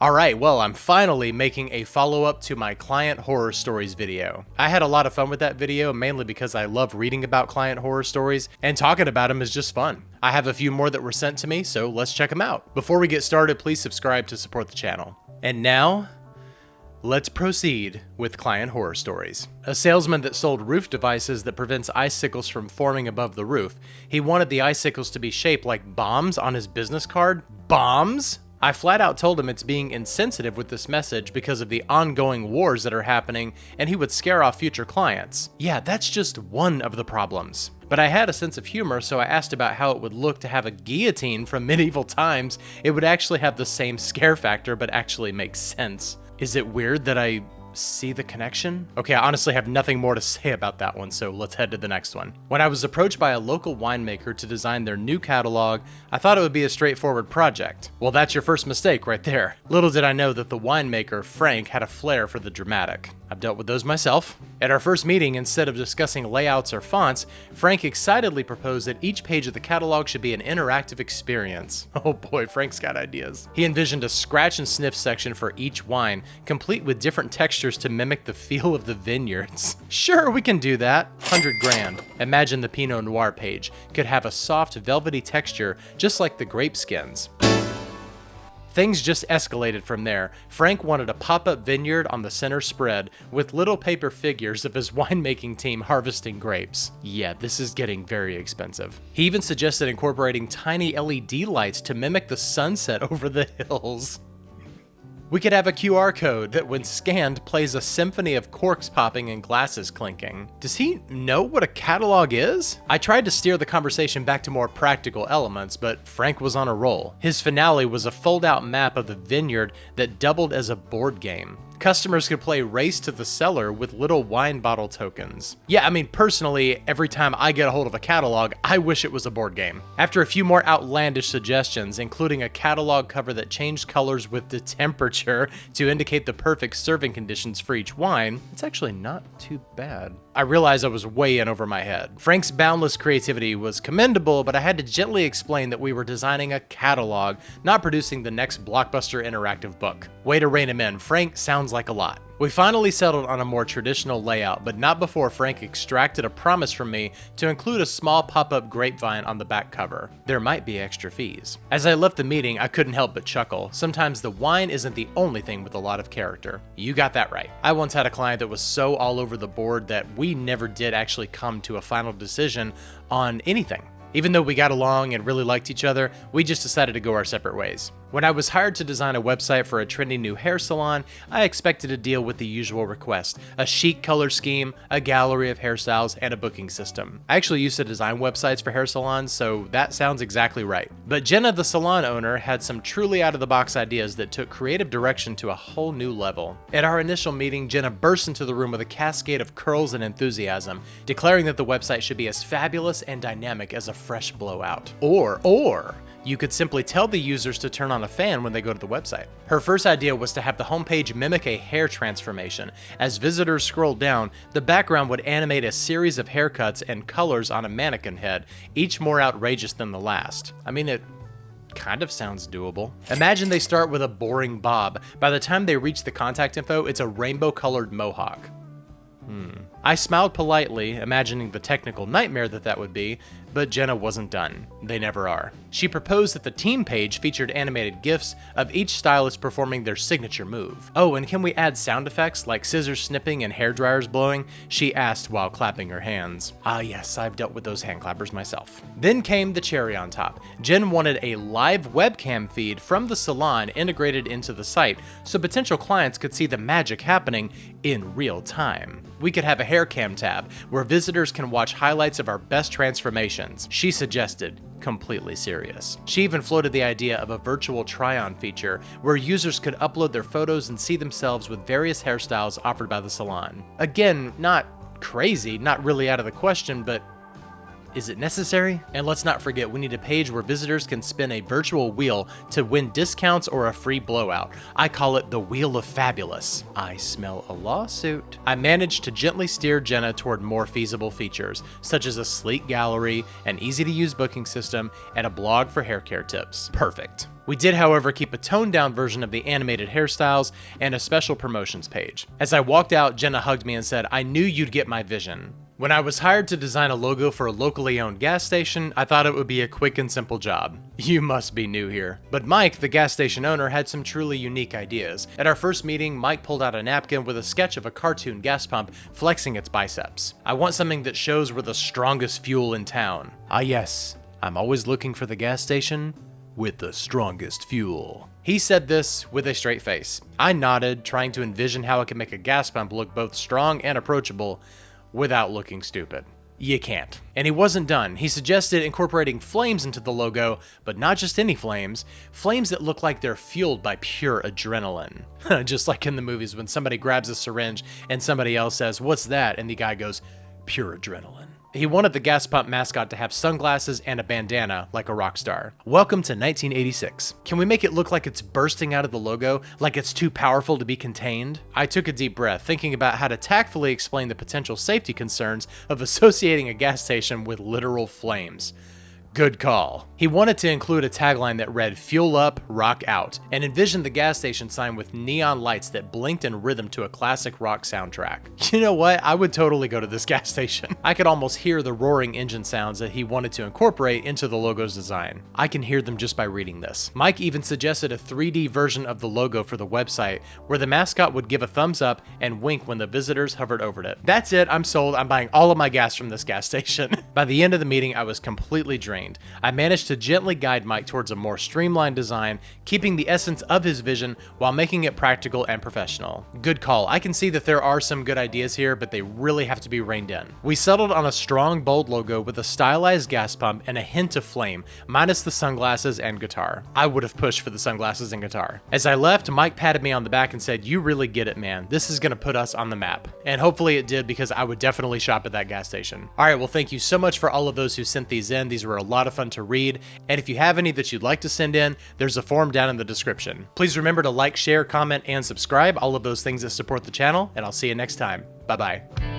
Alright, well, I'm finally making a follow-up to my client horror stories video. I had a lot of fun with that video, mainly because I love reading about client horror stories, and talking about them is just fun. I have a few more that were sent to me, so let's check them out. Before we get started, please subscribe to support the channel. And now, let's proceed with client horror stories. A salesman that sold roof devices that prevents icicles from forming above the roof. He wanted the icicles to be shaped like bombs on his business card. Bombs? I flat out told him it's being insensitive with this message because of the ongoing wars that are happening, and he would scare off future clients. Yeah, that's just one of the problems. But I had a sense of humor, so I asked about how it would look to have a guillotine from medieval times. It would actually have the same scare factor, but actually make sense. Is it weird that I see the connection? Okay, I honestly have nothing more to say about that one, so let's head to the next one. When I was approached by a local winemaker to design their new catalog, I thought it would be a straightforward project. Well, that's your first mistake right there. Little did I know that the winemaker, Frank, had a flair for the dramatic. I've dealt with those myself. At our first meeting, instead of discussing layouts or fonts, Frank excitedly proposed that each page of the catalog should be an interactive experience. Oh boy, Frank's got ideas. He envisioned a scratch and sniff section for each wine, complete with different textures to mimic the feel of the vineyards. Sure, we can do that. 100 grand. Imagine the Pinot Noir page could have a soft, velvety texture, just like the grape skins. Things just escalated from there. Frank wanted a pop-up vineyard on the center spread with little paper figures of his winemaking team harvesting grapes. Yeah, this is getting very expensive. He even suggested incorporating tiny LED lights to mimic the sunset over the hills. We could have a QR code that when scanned plays a symphony of corks popping and glasses clinking. Does he know what a catalog is? I tried to steer the conversation back to more practical elements, but Frank was on a roll. His finale was a fold-out map of the vineyard that doubled as a board game. Customers could play Race to the Cellar with little wine bottle tokens. Yeah, I mean, personally, every time I get a hold of a catalog, I wish it was a board game. After a few more outlandish suggestions, including a catalog cover that changed colors with the temperature to indicate the perfect serving conditions for each wine, it's actually not too bad. I realized I was way in over my head. Frank's boundless creativity was commendable, but I had to gently explain that we were designing a catalog, not producing the next blockbuster interactive book. Way to rein him in. Frank sounds like a lot. We finally settled on a more traditional layout, but not before Frank extracted a promise from me to include a small pop-up grapevine on the back cover. There might be extra fees. As I left the meeting, I couldn't help but chuckle. Sometimes the wine isn't the only thing with a lot of character. You got that right. I once had a client that was so all over the board that we never did actually come to a final decision on anything. Even though we got along and really liked each other, we just decided to go our separate ways. When I was hired to design a website for a trendy new hair salon, I expected to deal with the usual request: a chic color scheme, a gallery of hairstyles, and a booking system. I actually used to design websites for hair salons, so that sounds exactly right. But Jenna, the salon owner, had some truly out-of-the-box ideas that took creative direction to a whole new level. At our initial meeting, Jenna burst into the room with a cascade of curls and enthusiasm, declaring that the website should be as fabulous and dynamic as a fresh blowout. Or you could simply tell the users to turn on a fan when they go to the website. Her first idea was to have the homepage mimic a hair transformation. As visitors scrolled down, the background would animate a series of haircuts and colors on a mannequin head, each more outrageous than the last. I mean, it kind of sounds doable. Imagine they start with a boring bob. By the time they reach the contact info, it's a rainbow-colored mohawk. I smiled politely, imagining the technical nightmare that would be, but Jenna wasn't done. They never are. She proposed that the team page featured animated GIFs of each stylist performing their signature move. Oh, and can we add sound effects like scissors snipping and hair dryers blowing? She asked while clapping her hands. Ah yes, I've dealt with those hand clappers myself. Then came the cherry on top. Jen wanted a live webcam feed from the salon integrated into the site, so potential clients could see the magic happening in real time. We could have a hair cam tab where visitors can watch highlights of our best transformations, she suggested, completely serious. She even floated the idea of a virtual try-on feature where users could upload their photos and see themselves with various hairstyles offered by the salon. Again, not crazy, not really out of the question, but is it necessary? And let's not forget, we need a page where visitors can spin a virtual wheel to win discounts or a free blowout. I call it the Wheel of Fabulous. I smell a lawsuit. I managed to gently steer Jenna toward more feasible features, such as a sleek gallery, an easy-to-use booking system, and a blog for hair care tips. Perfect. We did, however, keep a toned down version of the animated hairstyles and a special promotions page. As I walked out, Jenna hugged me and said, "I knew you'd get my vision." When I was hired to design a logo for a locally owned gas station, I thought it would be a quick and simple job. You must be new here. But Mike, the gas station owner, had some truly unique ideas. At our first meeting, Mike pulled out a napkin with a sketch of a cartoon gas pump flexing its biceps. "I want something that shows we're the strongest fuel in town." "Ah yes, I'm always looking for the gas station with the strongest fuel." He said this with a straight face. I nodded, trying to envision how I could make a gas pump look both strong and approachable without looking stupid. You can't. And he wasn't done. He suggested incorporating flames into the logo, but not just any flames. Flames that look like they're fueled by pure adrenaline. Just like in the movies when somebody grabs a syringe and somebody else says, "What's that?" and the guy goes, "Pure adrenaline." He wanted the gas pump mascot to have sunglasses and a bandana like a rock star. Welcome to 1986. Can we make it look like it's bursting out of the logo, like it's too powerful to be contained? I took a deep breath, thinking about how to tactfully explain the potential safety concerns of associating a gas station with literal flames. Good call. He wanted to include a tagline that read, "Fuel up, rock out," and envisioned the gas station sign with neon lights that blinked in rhythm to a classic rock soundtrack. You know what? I would totally go to this gas station. I could almost hear the roaring engine sounds that he wanted to incorporate into the logo's design. I can hear them just by reading this. Mike even suggested a 3D version of the logo for the website where the mascot would give a thumbs up and wink when the visitors hovered over it. That's it. I'm sold. I'm buying all of my gas from this gas station. By the end of the meeting, I was completely drained. I managed to gently guide Mike towards a more streamlined design, keeping the essence of his vision while making it practical and professional. Good call. I can see that there are some good ideas here, but they really have to be reined in. We settled on a strong, bold logo with a stylized gas pump and a hint of flame, minus the sunglasses and guitar. I would have pushed for the sunglasses and guitar. As I left, Mike patted me on the back and said, "You really get it, man. This is going to put us on the map." And hopefully it did, because I would definitely shop at that gas station. All right, well, thank you so much for all of those who sent these in. These were a lot of fun to read, and if you have any that you'd like to send in, there's a form down in the description. Please remember to like, share, comment, and subscribe, all of those things that support the channel, and I'll see you next time. Bye-bye.